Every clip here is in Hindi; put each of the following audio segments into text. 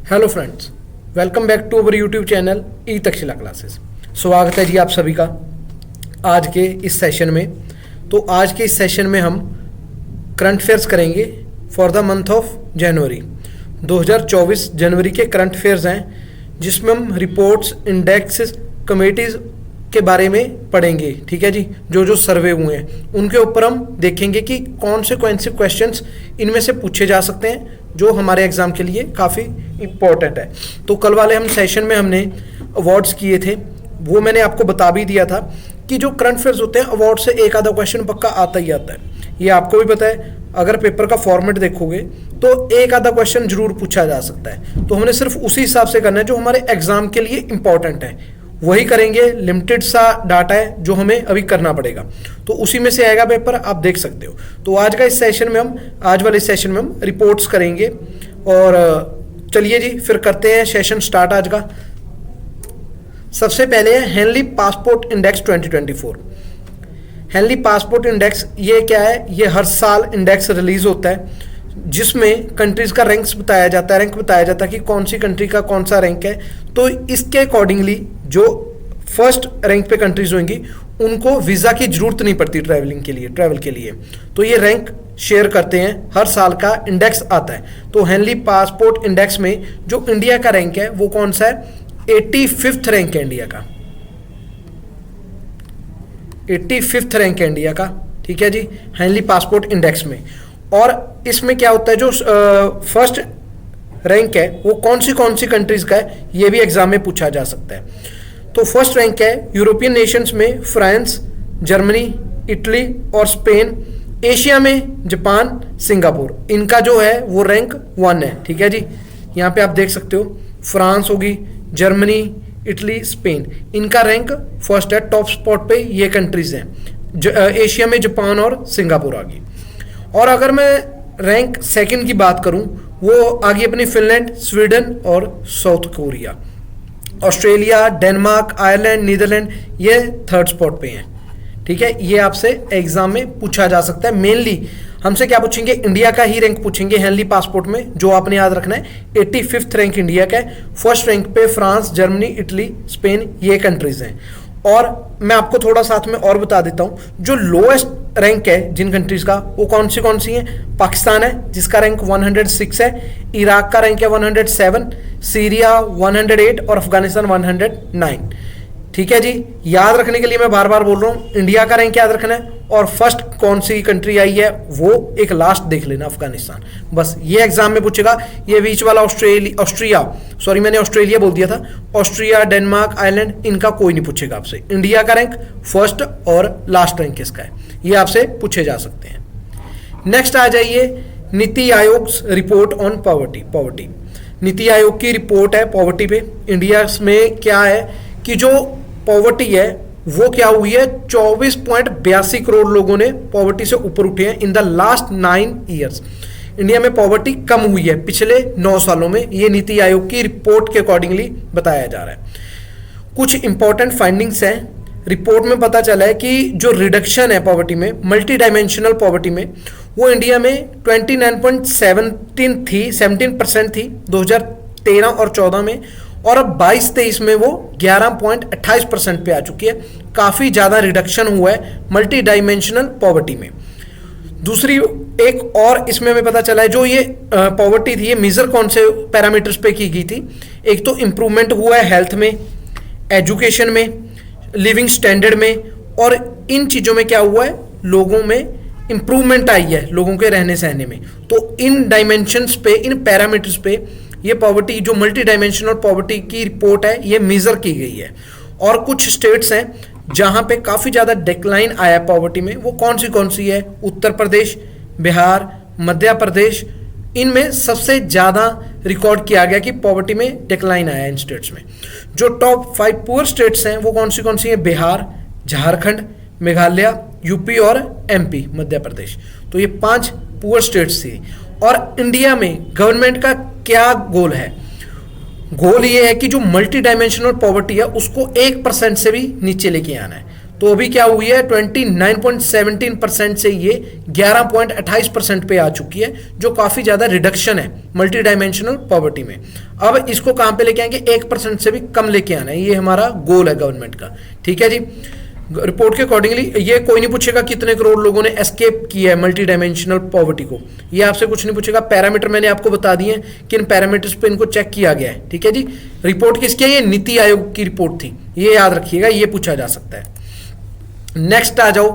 Hello friends, welcome back to our YouTube channel E Takshashila classes. स्वागत है जी आप सभी का आज के इस सेशन में। तो आज के इस सेशन में हम करंट अफेयर्स करेंगे for the month of January. 2024 जनवरी के करंट अफेयर्स हैं, जिसमें हम रिपोर्ट्स, इंडेक्स, कमेटीज के बारे में पढ़ेंगे। ठीक है जी, जो सर्वे हुए हैं उनके ऊपर हम देखेंगे कि कौन से क्वेश्चंस इनमें से पूछे जा सकते हैं जो हमारे एग्जाम के लिए काफ़ी इम्पोर्टेंट है। तो कल वाले हम सेशन में हमने अवार्ड्स किए थे, वो मैंने आपको बता भी दिया था कि जो करंट अफेयर्स होते हैं अवार्ड से एक आधा क्वेश्चन पक्का आता ही आता है। ये आपको भी पता है, अगर पेपर का फॉर्मेट देखोगे तो एक आधा क्वेश्चन जरूर पूछा जा सकता है। तो हमने सिर्फ उसी हिसाब से करना है जो हमारे एग्जाम के लिए इंपॉर्टेंट है, वही करेंगे। लिमिटेड सा डाटा है जो हमें अभी करना पड़ेगा, तो उसी में से आएगा पेपर, आप देख सकते हो। तो आज वाले सेशन में हम रिपोर्ट्स करेंगे। और चलिए जी फिर करते हैं सेशन स्टार्ट आज का। सबसे पहले है Henley passport index 2024। Henley passport index ये क्या है? ये हर साल इंडेक्स रिलीज होता है जिसमें कंट्रीज का रैंक बताया जाता है कि कौन सी कंट्री का कौन सा रैंक है। तो इसके अकॉर्डिंगली जो फर्स्ट रैंक पे कंट्रीज होंगी उनको वीज़ा की जरूरत नहीं पड़ती ट्रैवल के लिए। तो ये रैंक शेयर करते हैं, हर साल का इंडेक्स आता है। तो हेनली पासपोर्ट इंडेक्स में जो इंडिया का रैंक है वो कौन सा है? 85th रैंक है इंडिया का। 85th रैंक है इंडिया का। ठीक है जी, हेनली पासपोर्ट इंडेक्स में। और इसमें क्या होता है, जो फर्स्ट रैंक है वो कौन सी कंट्रीज का है, ये भी एग्जाम में पूछा जा सकता है। तो फर्स्ट रैंक है यूरोपियन नेशंस में फ्रांस, जर्मनी, इटली और स्पेन। एशिया में जापान, सिंगापुर, इनका जो है वो रैंक 1 है। ठीक है जी, यहाँ पे आप देख सकते हो फ्रांस होगी, जर्मनी, इटली, स्पेन, इनका रैंक फर्स्ट है। टॉप स्पॉट पे ये कंट्रीज हैं। एशिया में जापान और सिंगापुर आ गई। और अगर मैं रैंक सेकंड की बात करूं, वो आगे अपनी फिनलैंड, स्वीडन और South Korea. Australia, Denmark, Ireland, Netherland ये थर्ड स्पॉट पे हैं। ठीक है, ये आपसे एग्जाम में पूछा जा सकता है। मेनली हमसे क्या पूछेंगे? इंडिया का ही रैंक पूछेंगे हेनली पासपोर्ट में, जो आपने याद रखना है 85th रैंक इंडिया का है। फर्स्ट रैंक पे फ्रांस, जर्मनी, इटली, स्पेन ये कंट्रीज हैं। और मैं आपको थोड़ा साथ में और बता देता हूं, जो लोएस्ट रैंक है जिन कंट्रीज का वो कौन सी हैं। पाकिस्तान है जिसका रैंक 106 है, इराक का रैंक है 107, सीरिया 108 और अफगानिस्तान 109। ठीक है जी, याद रखने के लिए मैं बार बार बोल रहा हूं, इंडिया का रैंक याद रखना है और फर्स्ट कौन सी कंट्री आई है वो एक लास्ट देख लेना, अफगानिस्तान। बस ये एग्जाम में पूछेगा। ये बीच वाला ऑस्ट्रेलिया बोल दिया था। ऑस्ट्रिया, डेनमार्क, आयरलैंड, इनका कोई नहीं पूछेगा आपसे। इंडिया का रैंक फर्स्ट और लास्ट रैंक किसका है, ये आपसे पूछे जा सकते हैं। नेक्स्ट आ जाइए NITI Aayog report on poverty. NITI Aayog की रिपोर्ट है पॉवर्टी पे। इंडिया में क्या है कि जो पॉवर्टी है वो क्या हुई है, 24.82 करोड़ लोगों ने पॉवर्टी से ऊपर उठे हैं in the last 9 years. India में पॉवर्टी कम हुई है पिछले 9 सालों में, ये नीति आयोग की रिपोर्ट के अकॉर्डिंगली बताया जा रहा है। कुछ इंपॉर्टेंट फाइंडिंग्स हैं रिपोर्ट में। पता चला है कि जो रिडक्शन है पॉवर्टी में, मल्टी डायमेंशनल पॉवर्टी में, वो इंडिया में 17% थी 2013 और 14 में, और अब 22-23 में वो 11.28% पे आ चुकी है। काफी ज्यादा रिडक्शन हुआ है मल्टी डायमेंशनल पॉवर्टी में। दूसरी एक और इसमें हमें पता चला है, जो ये पॉवर्टी थी ये मेजर कौन से पैरामीटर्स पे की गई थी। एक तो इंप्रूवमेंट हुआ है हेल्थ में, एजुकेशन में, लिविंग स्टैंडर्ड में, और इन चीजों में क्या हुआ है, लोगों में इंप्रूवमेंट आई है, लोगों के रहने सहने में। तो इन डायमेंशंस पे, इन पैरामीटर्स पे ये पॉवर्टी, जो मल्टी डायमेंशनल पॉवर्टी की रिपोर्ट है, ये मेजर की गई है। और कुछ स्टेट्स हैं जहां पे काफी ज्यादा डिक्लाइन आया पॉवर्टी में, वो कौन सी है? उत्तर प्रदेश, बिहार, मध्य प्रदेश, इनमें सबसे ज्यादा रिकॉर्ड किया गया कि पॉवर्टी में डिक्लाइन आया इन स्टेट्स में। जो टॉप 5 पुअर स्टेट्स हैं वो कौन सी है? बिहार, झारखंड, मेघालय, यूपी और एमपी, मध्य प्रदेश। तो ये 5 पुअर स्टेट्स थी। और इंडिया में गवर्नमेंट का क्या गोल है? गोल ये है कि जो मल्टी डायमेंशनल पॉवर्टी है उसको 1% से भी नीचे लेके आना है। तो अभी क्या हुई है, 29.17% से ये 11.28% पे आ चुकी है, जो काफी ज्यादा रिडक्शन है मल्टी डायमेंशनल पॉवर्टी में। अब इसको कहां पे लेके आएंगे, 1% से भी कम लेके आना है, ये हमारा गोल है गवर्नमेंट का। ठीक है जी, रिपोर्ट के अकॉर्डिंगली ये कोई नहीं पूछेगा कितने करोड़ लोगों ने एस्केप किया है मल्टी डायमेंशनल पॉवर्टी को, ये आपसे कुछ नहीं पूछेगा। पैरामीटर मैंने आपको बता दिए किन पैरामीटर्स पे इनको चेक किया गया है। ठीक है जी, रिपोर्ट किसकी है, ये नीति आयोग की रिपोर्ट थी, ये याद रखिएगा, ये पूछा जा सकता है। नेक्स्ट आ जाओ,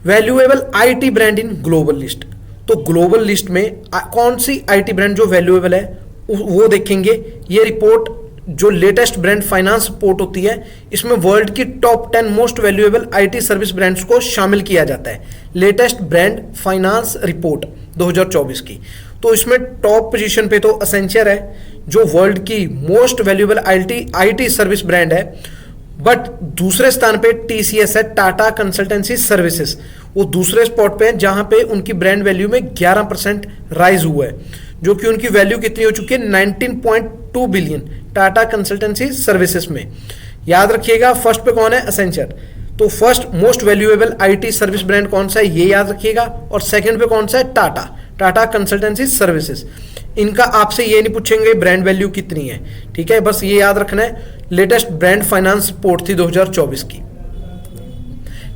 valuable IT brand in global list. तो ग्लोबल लिस्ट में कौन सी आईटी ब्रांड जो वैल्यूएबल है वो देखेंगे। ये रिपोर्ट जो लेटेस्ट ब्रांड फाइनेंस रिपोर्ट होती है, इसमें वर्ल्ड की top 10 most valuable IT service brands को शामिल किया जाता है, लेटेस्ट ब्रांड फाइनेंस रिपोर्ट 2024 की। तो इसमें टॉप पोजीशन पे तो असेंचर है, जो वर्ल्ड की most valuable IT service brand है, बट दूसरे स्थान पे टीसीएस है, टाटा कंसल्टेंसी सर्विसेज, वो दूसरे स्पॉट पे है जहां पे उनकी ब्रांड वैल्यू में 11% राइज हुआ है, जो कि उनकी वैल्यू कितनी हो चुकी है, 19.2 बिलियन टाटा कंसल्टेंसी सर्विसेज में। याद रखिएगा फर्स्ट पे कौन है, असेंचर। तो first most valuable IT service brand कौन सा है, ये याद रखिएगा, और सेकंड पे कौन सा है, टाटा कंसल्टेंसी सर्विसेज। इनका आपसे ये नहीं पूछेंगे ब्रांड वैल्यू कितनी है, ठीक है, बस ये याद रखना है। लेटेस्ट ब्रांड फाइनेंस रिपोर्ट थी 2024 की।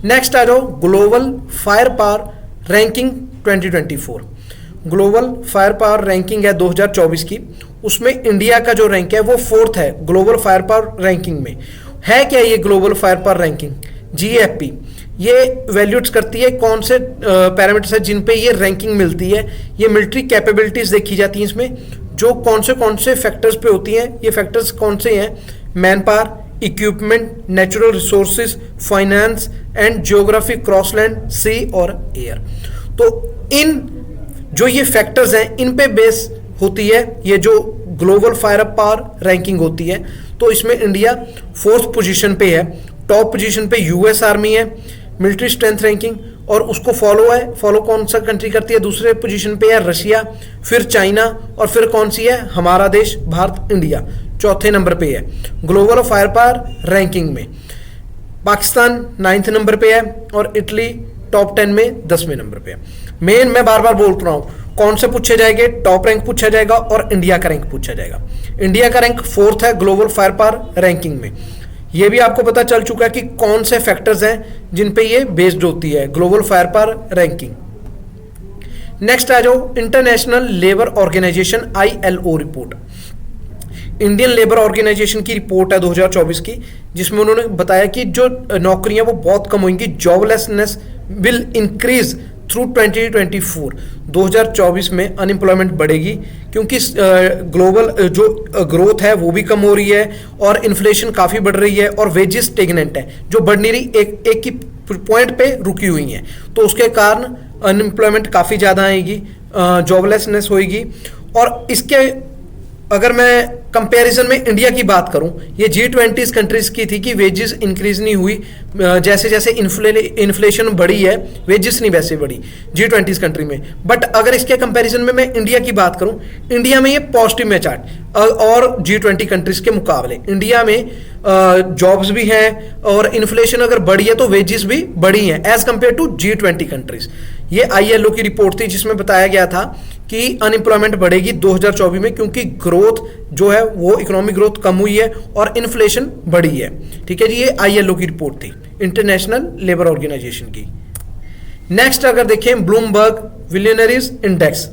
नेक्स्ट आ जाओ, global fire power ranking 2024। Global fire power ranking है 2024 की, उसमें इंडिया का जो रैंक है वो 4th है ग्लोबल फायर पावर रैंकिंग में। है क्या ये global fire power ranking, GFP, ये वैल्यूट्स करती है कौन से पैरामीटर्स है जिन पे ये रैंकिंग मिलती है। ये मिलिट्री कैपेबिलिटीज देखी जाती हैं इसमें, जो कौन से फैक्टर्स पे होती हैं। ये फैक्टर्स कौन से हैं, man power, equipment, natural resources, finance and geography, crossland, sea और एयर। तो इन जो ये फैक्टर्स हैं इन पे बेस होती है ये जो ग्लोबल फायर पावर रैंकिंग होती है। तो इसमें इंडिया 4th पोजीशन पे है, टॉप पोजीशन पे यूएस आर्मी है मिलिट्री स्ट्रेंथ रैंकिंग, और उसको फॉलो कौन सा कंट्री करती है, दूसरे पोजीशन पे है रशिया, फिर चाइना, और फिर कौन सी है, हमारा देश भारत, इंडिया 4थे नंबर पे है ग्लोबल फायर पावर रैंकिंग में। पाकिस्तान 9th नंबर पे है, और इटली टॉप 10 में 10वें नंबर पे है। मेन मैं बार बार बोल रहा हूं, कौन से पूछे जाएंगे, टॉप रैंक पूछा जाएगा और इंडिया का रैंक पूछा जाएगा। इंडिया का रैंक 4th है ग्लोबल फायर पावर रैंकिंग में। ये भी आपको पता चल चुका है कि कौन से फैक्टर्स हैं जिन पे ये बेस्ड होती है global fire power ranking. Next आ जाओ, international labour organisation ILO report. Indian labour organisation की रिपोर्ट है 2024 की, जिसमें उन्होंने बताया कि जो नौकरियां वो बहुत कम होंगी, जॉबलेसनेस विल इंक्रीज थ्रू 2024। 2024 में अनएम्प्लॉयमेंट बढ़ेगी क्योंकि ग्लोबल जो ग्रोथ है वो भी कम हो रही है और इन्फ्लेशन काफ़ी बढ़ रही है और वेजेस स्टेगनेंट है, जो बढ़ नहीं रही, एक ही पॉइंट पे रुकी हुई हैं। तो उसके कारण अनएम्प्लॉयमेंट काफ़ी ज़्यादा आएगी, जॉबलेसनेस होएगी। और इसके अगर मैं कंपैरिजन में इंडिया की बात करूं, ये G20 कंट्रीज की थी कि वेजेस इंक्रीज नहीं हुई, जैसे जैसे इन्फ्लेशन बढ़ी है वेजेस नहीं वैसे बढ़ी G20 कंट्री में। बट अगर इसके कंपैरिजन में मैं इंडिया की बात करूं, इंडिया में ये पॉजिटिव में चार्ट और G20 कंट्रीज के मुकाबले इंडिया में जॉब्स भी हैं और इन्फ्लेशन अगर बढ़ी है तो वेजेस भी बढ़ी हैं as compare to G20 countries. ये ILO की रिपोर्ट थी जिसमें बताया गया था कि अनएम्प्लॉयमेंट बढ़ेगी 2024 में क्योंकि ग्रोथ जो है वो इकोनॉमिक ग्रोथ कम हुई है और इन्फ्लेशन बढ़ी है। ठीक है जी, ये ILO की रिपोर्ट थी, इंटरनेशनल लेबर ऑर्गेनाइजेशन की। नेक्स्ट अगर देखें ब्लूमबर्ग विलियनरीज इंडेक्स,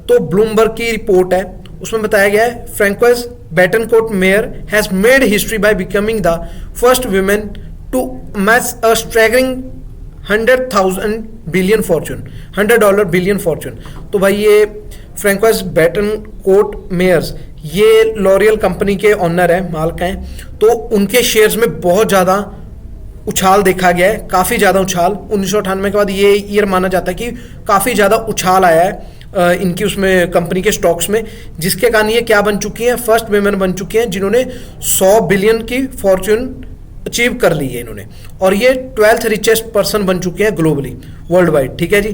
तो ब्लूमबर्ग की रिपोर्ट है, उसमें बताया गया है Francoise Bettencourt Meyer has made history by becoming the first women to match a staggering $100,000 billion fortune, $100 billion fortune. तो भाई ये फ्रैंकोइस बेटनकोर्ट मेयर्स ये लॉरियल कंपनी के ऑनर है, मालिक हैं। तो उनके शेयर्स में बहुत ज़्यादा उछाल देखा गया है, काफ़ी ज़्यादा उछाल। 1998 के बाद ये ईयर माना जाता है कि काफ़ी ज़्यादा उछाल आया है इनकी उसमें कंपनी के स्टॉक्स में, जिसके कारण ये क्या बन चुकी हैं, फर्स्ट वुमेन बन चुकी हैं जिन्होंने 100 बिलियन की फॉर्चून अचीव कर ली है इन्होंने, और ये 12th रिचेस्ट पर्सन बन चुके हैं ग्लोबली वर्ल्ड वाइड। ठीक है जी,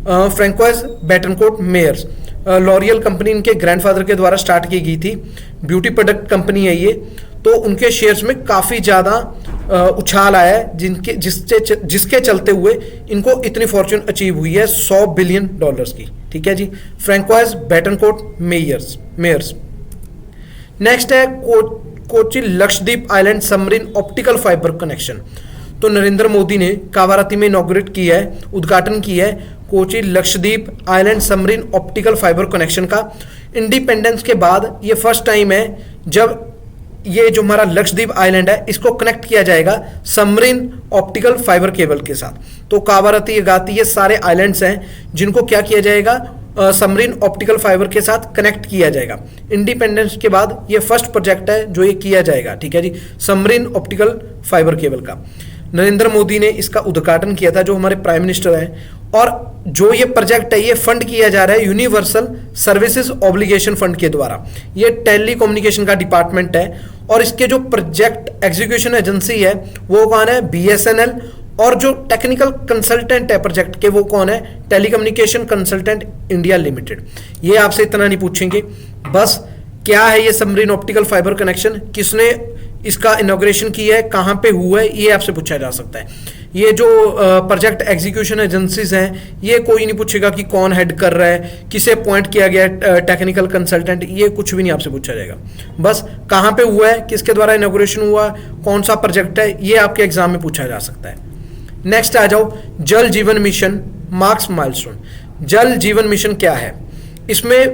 Francoise Bettencourt Meyers L'Oreal company इनके ग्रैंडफादर के द्वारा स्टार्ट की गई थी, ब्यूटी प्रोडक्ट कंपनी है ये। तो उनके शेयर्स में काफ़ी ज़्यादा उछाल आया है जिसके चलते हुए इनको इतनी फॉर्च्यून अचीव हुई है $100 बिलियन की। ठीक है जी, फ्रैंकोइज बेटनकोर्ट मेयर्स। नेक्स्ट है Kochi Lakshadweep island submarine optical fibre connection. तो नरेंद्र मोदी ने कावारती में इनॉग्रेट किया है, उद्घाटन किया है Kochi Lakshadweep island submarine optical fibre connection का। इंडिपेंडेंस के बाद ये फर्स्ट टाइम है जब ये जो हमारा लक्षद्वीप आइलैंड है इसको कनेक्ट किया जाएगा सबमरीन ऑप्टिकल फाइबर केबल के साथ। तो कावारती, अगाती, ये सारे आइलैंड्स हैं जिनको क्या किया जाएगा, सबमरीन ऑप्टिकल फाइबर के साथ कनेक्ट किया जाएगा। इंडिपेंडेंस के बाद ये फर्स्ट प्रोजेक्ट है जो ये किया जाएगा। ठीक है जी, सबमरीन ऑप्टिकल फाइबर केबल का नरेंद्र मोदी ने इसका उद्घाटन किया था, जो हमारे प्राइम मिनिस्टर हैं। और जो ये प्रोजेक्ट है ये फंड किया जा रहा है यूनिवर्सल सर्विसेज ऑब्लिगेशन फंड के द्वारा। ये टेलीकम्युनिकेशन का डिपार्टमेंट है और इसके जो प्रोजेक्ट एग्जीक्यूशन एजेंसी है वो कौन है, BSNL। और जो टेक्निकल कंसल्टेंट है प्रोजेक्ट के वो कौन है, टेलीकम्युनिकेशन कंसल्टेंट इंडिया लिमिटेड। ये आपसे इतना नहीं पूछेंगे, बस क्या है ये सबमरीन ऑप्टिकल फाइबर कनेक्शन, किसने इसका इनॉग्रेशन किया है, कहाँ पे हुआ है, ये आपसे पूछा जा सकता है। ये जो प्रोजेक्ट एग्जीक्यूशन एजेंसीज हैं ये कोई नहीं पूछेगा कि कौन हेड कर रहा है, किसे अपॉइंट किया गया है टेक्निकल कंसल्टेंट, ये कुछ भी नहीं आपसे पूछा जाएगा। बस कहाँ पे हुआ है, किसके द्वारा इनॉग्रेशन हुआ, कौन सा प्रोजेक्ट है, ये आपके एग्जाम में पूछा जा सकता है। नेक्स्ट आ जाओ, जल जीवन मिशन मार्क्स माइलस्टोन। जल जीवन मिशन क्या है, इसमें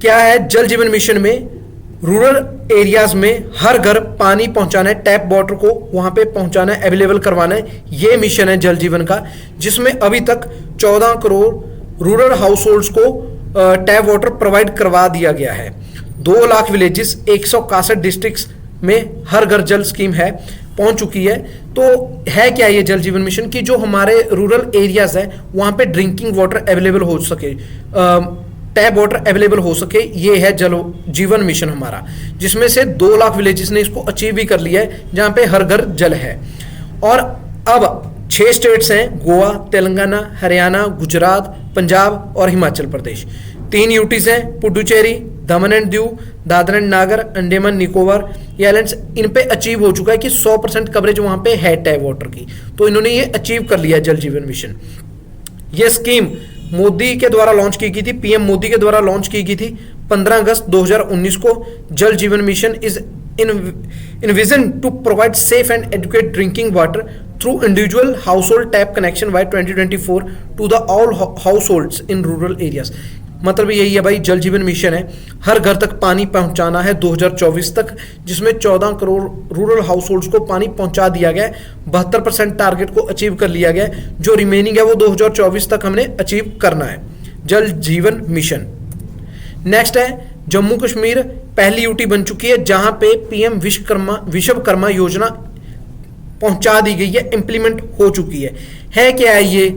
क्या है, जल जीवन मिशन में रूरल एरियाज में हर घर पानी पहुंचाना है, टैप वाटर को वहां पे पहुंचाना है, अवेलेबल करवाना है। ये मिशन है जल जीवन का, जिसमें अभी तक 14 करोड़ रूरल हाउस होल्ड्स को टैप वाटर प्रोवाइड करवा दिया गया है। 2 लाख विलेजेस 161 डिस्ट्रिक्ट्स में हर घर जल स्कीम है, पहुंच चुकी है। तो है क्या ये जल जीवन मिशन की जो हमारे रूरल एरियाज है वहां पे ड्रिंकिंग वाटर अवेलेबल हो सके, टैप वाटर अवेलेबल हो सके, ये है जल जीवन मिशन हमारा, जिसमें से 2 लाख विलेजेस ने इसको अचीव भी कर लिया है जहां पे हर घर जल है। और अब 6 स्टेट्स हैं, गोवा, तेलंगाना, हरियाणा, गुजरात, पंजाब और हिमाचल प्रदेश। 3 यूटीज हैं, पुडुचेरी, दमन एंड दीव, दादरा एंड नागर, अंडमान निकोबार, ये आइलैंड्स, इन पे अचीव हो चुका है कि 100% कवरेज वहां पे है टैप वाटर की। तो इन्होंने ये अचीव कर लिया जल जीवन मिशन। ये स्कीम मोदी के द्वारा लॉन्च की गई थी, पीएम मोदी के द्वारा लॉन्च की गई थी 15 अगस्त 2019 को। जल जीवन mission is envisioned to provide safe and adequate drinking water through individual household tap connection by 2024 to the all households in rural areas। मतलब यही है भाई, जल जीवन मिशन है, हर घर तक पानी पहुंचाना है 2024 तक, जिसमें 14 करोड़ रूरल हाउस होल्ड्स को पानी पहुंचा दिया गया है। 72% टारगेट को अचीव कर लिया गया है, जो रिमेनिंग है वो 2024 तक हमने अचीव करना है, जल जीवन मिशन। नेक्स्ट है, जम्मू कश्मीर पहली यूटी बन चुकी है जहां पे पीएम विश्वकर्मा योजना पहुंचा दी गई है, इंप्लीमेंट हो चुकी है क्या है ये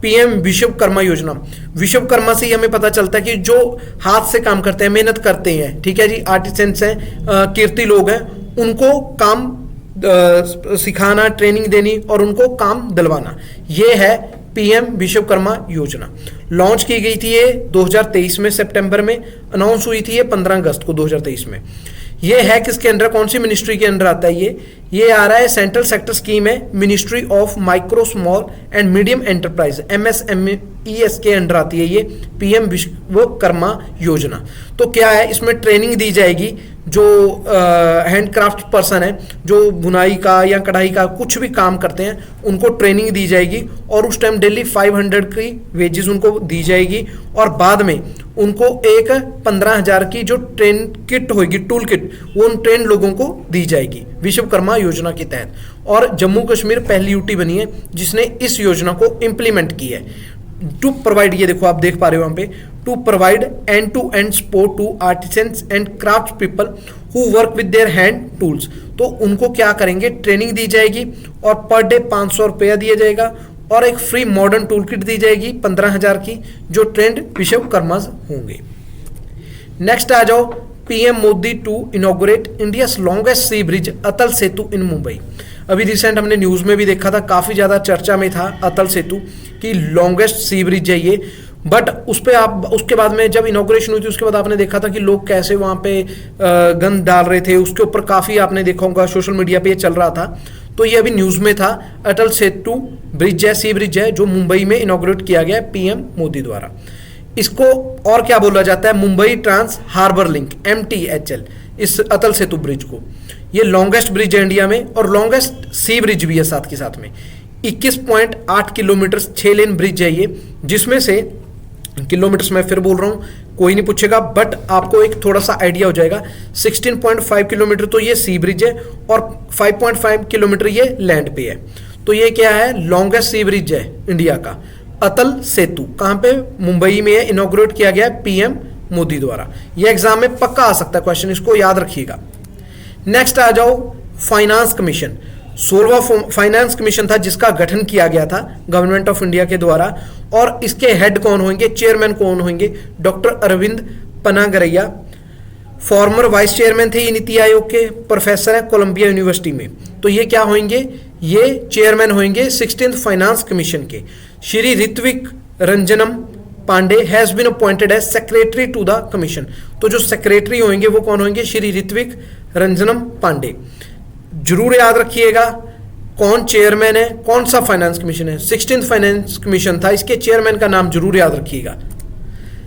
पीएम विश्वकर्मा योजना? विश्वकर्मा से ही हमें पता चलता है कि जो हाथ से काम करते हैं, मेहनत करते हैं, ठीक है जी, आर्टिसंस हैं, कीर्ति लोग हैं, उनको काम सिखाना, ट्रेनिंग देनी और उनको काम दिलवाना, ये है पीएम विश्वकर्मा योजना। लॉन्च की गई थी ये 2023 में, सितंबर में अनाउंस हुई थी ये 15 अगस्त को 2023 में। ये है किसके अंडर, कौन सी मिनिस्ट्री के अंडर आता है ये आ रहा है, सेंट्रल सेक्टर स्कीम है, ministry of micro small and medium enterprise, MSMES के अंडर आती है ये पीएम विश्वकर्मा योजना। तो क्या है, इसमें ट्रेनिंग दी जाएगी, जो हैंडक्राफ्ट पर्सन है, जो बुनाई का या कढ़ाई का कुछ भी काम करते हैं, उनको ट्रेनिंग दी जाएगी और उस टाइम डेली 500 की वेजेस उनको दी जाएगी और बाद में उनको एक 15,000 की जो ट्रेन किट होगी, टूल किट, वो उन ट्रेन लोगों को दी जाएगी विश्वकर्मा योजना के तहत। और जम्मू कश्मीर पहली यूटी बनी है जिसने इस योजना को इम्प्लीमेंट की है। टू प्रोवाइड, ये देखो आप देख पा रहे हो वहां पे, to provide end to end support to artisans and craft people who work with their hand tools. तो उनको क्या करेंगे, ट्रेनिंग दी जाएगी और पर डे 500 रुपया दिया जाएगा और एक फ्री मॉडर्न टूल किट दी जाएगी 15,000 की, जो ट्रेंड विश्वकर्मा होंगे। नेक्स्ट आ जाओ, PM Modi to inaugurate India's longest sea bridge Atal Setu in Mumbai. अभी रिसेंट हमने न्यूज में भी देखा था, काफी ज्यादा चर्चा में था अटल सेतु की, लॉन्गेस्ट सी ब्रिज है ये, बट उस पर आप उसके बाद में जब इनॉग्रेशन हुई थी उसके बाद आपने देखा था कि लोग कैसे वहाँ पे गंद डाल रहे थे, उसके ऊपर काफ़ी आपने देखा होगा सोशल मीडिया पे ये चल रहा था। तो ये अभी न्यूज़ में था। अटल सेतु ब्रिज है, सी ब्रिज है, जो मुंबई में इनॉग्रेट किया गया है पीएम मोदी द्वारा। इसको और क्या बोला जाता है, Mumbai trans harbour link MTHL, इस अटल सेतु ब्रिज को। ये लॉन्गेस्ट ब्रिज है इंडिया में और लॉन्गेस्ट सी ब्रिज भी है साथ के साथ में। 21.8 किलोमीटर 6 लेन ब्रिज है ये, जिसमें से किलोमीटर्स मैं फिर बोल रहा हूँ, कोई नहीं पूछेगा बट आपको एक थोड़ा सा आइडिया हो जाएगा। 16.5 किलोमीटर तो ये सी ब्रिज है और 5.5 किलोमीटर ये लैंड पे है। तो ये क्या है, लॉन्गेस्ट सी ब्रिज है इंडिया का, अटल सेतु। कहाँ पे, मुंबई में है, इनॉग्रेट किया गया है पीएम मोदी द्वारा। ये एग्जाम में पक्का आ सकता है क्वेश्चन, इसको याद रखिएगा। नेक्स्ट आ जाओ, फाइनेंस कमीशन। 16वां फाइनेंस कमीशन था जिसका गठन किया गया था गवर्नमेंट ऑफ इंडिया के द्वारा, और इसके हेड कौन होंगे, चेयरमैन कौन होंगे, doctor Arvind Panagariya. Former vice chairman थे ये नीति आयोग के, प्रोफेसर है कोलंबिया यूनिवर्सिटी में। तो ये क्या होंगे, ये चेयरमैन होंगे 16th फाइनेंस कमीशन के। Shri Ritvik Ranjanam Pandey has been appointed as secretary to the commission. तो जो सेक्रेटरी होंगे वो कौन होंगे, श्री ऋत्विक रंजनम पांडे। जरूर याद रखिएगा कौन चेयरमैन है, कौन सा फाइनेंस कमीशन है, 16th फाइनेंस कमीशन था, इसके चेयरमैन का नाम जरूर याद रखिएगा।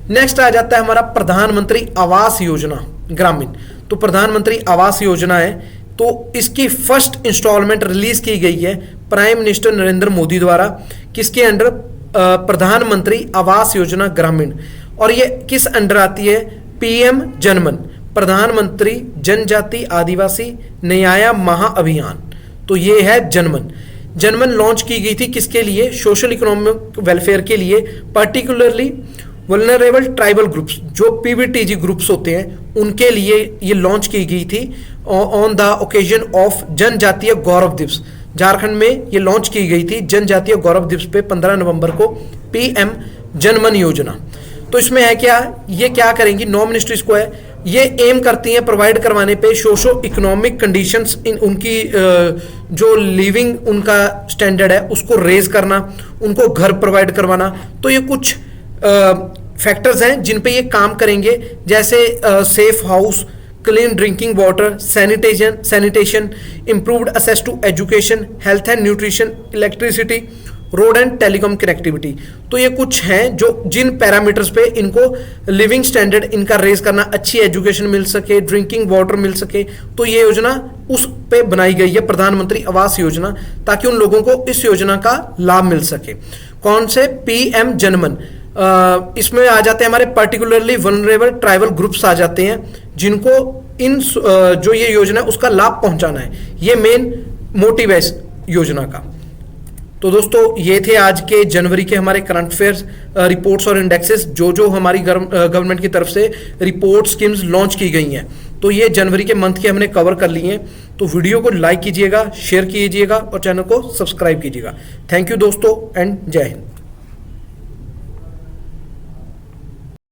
नेक्स्ट आ जाता है हमारा प्रधानमंत्री आवास योजना ग्रामीण। तो प्रधानमंत्री आवास योजना है, तो इसकी फर्स्ट इंस्टॉलमेंट रिलीज की गई है प्राइम मिनिस्टर नरेंद्र मोदी द्वारा। किसके अंडर, प्रधानमंत्री आवास योजना ग्रामीण। और ये किस अंडर आती है, पीएम जनमन, प्रधानमंत्री जनजाति आदिवासी न्याय महाअभियान। तो ये है जनमन। जनमन लॉन्च की गई थी किसके लिए, सोशल इकोनॉमिक वेलफेयर के लिए, पर्टिकुलरली वल्नरेबल ट्राइबल ग्रुप्स, जो पीवीटीजी ग्रुप्स होते हैं उनके लिए ये लॉन्च की गई थी ऑन द ओकेजन ऑफ जनजातीय गौरव दिवस। झारखंड में ये लॉन्च की गई थी जनजातीय गौरव दिवस पे 15 नवंबर को, पीएम जनमन योजना। तो इसमें है क्या, ये क्या करेंगी, 9 मिनिस्ट्रीज को है, ये एम करती हैं प्रोवाइड करवाने पे सोशो इकोनॉमिक कंडीशंस इन उनकी जो लिविंग उनका स्टैंडर्ड है उसको रेज करना, उनको घर प्रोवाइड करवाना। तो ये कुछ फैक्टर्स हैं जिन पे ये काम करेंगे, जैसे safe house, clean drinking water, sanitation, improved access to education, health and nutrition, electricity, road and telecom connectivity. तो ये कुछ हैं जो जिन पैरामीटर्स पे इनको लिविंग स्टैंडर्ड इनका रेज करना, अच्छी एजुकेशन मिल सके, ड्रिंकिंग वाटर मिल सके, तो ये योजना उस पे बनाई गई है प्रधानमंत्री आवास योजना, ताकि उन लोगों को इस योजना का लाभ मिल सके। कौन से, पीएम जनमन। इसमें आ जाते हैं हमारे पर्टिकुलरली वल्नरेबल ट्राइबल ग्रुप्स आ जाते हैं, जिनको इन जो ये योजना है उसका लाभ पहुंचाना है। ये मेन मोटिव है इस योजना का। तो दोस्तों ये थे आज के जनवरी के हमारे करंट अफेयर्स रिपोर्ट्स और इंडेक्सेस, जो हमारी गवर्नमेंट की तरफ से रिपोर्ट स्कीम्स लॉन्च की गई हैं। तो ये जनवरी के मंथ के हमने कवर कर लिए हैं। तो वीडियो को लाइक कीजिएगा, शेयर कीजिएगा और चैनल को सब्सक्राइब कीजिएगा। थैंक यू दोस्तों एंड जय हिंद।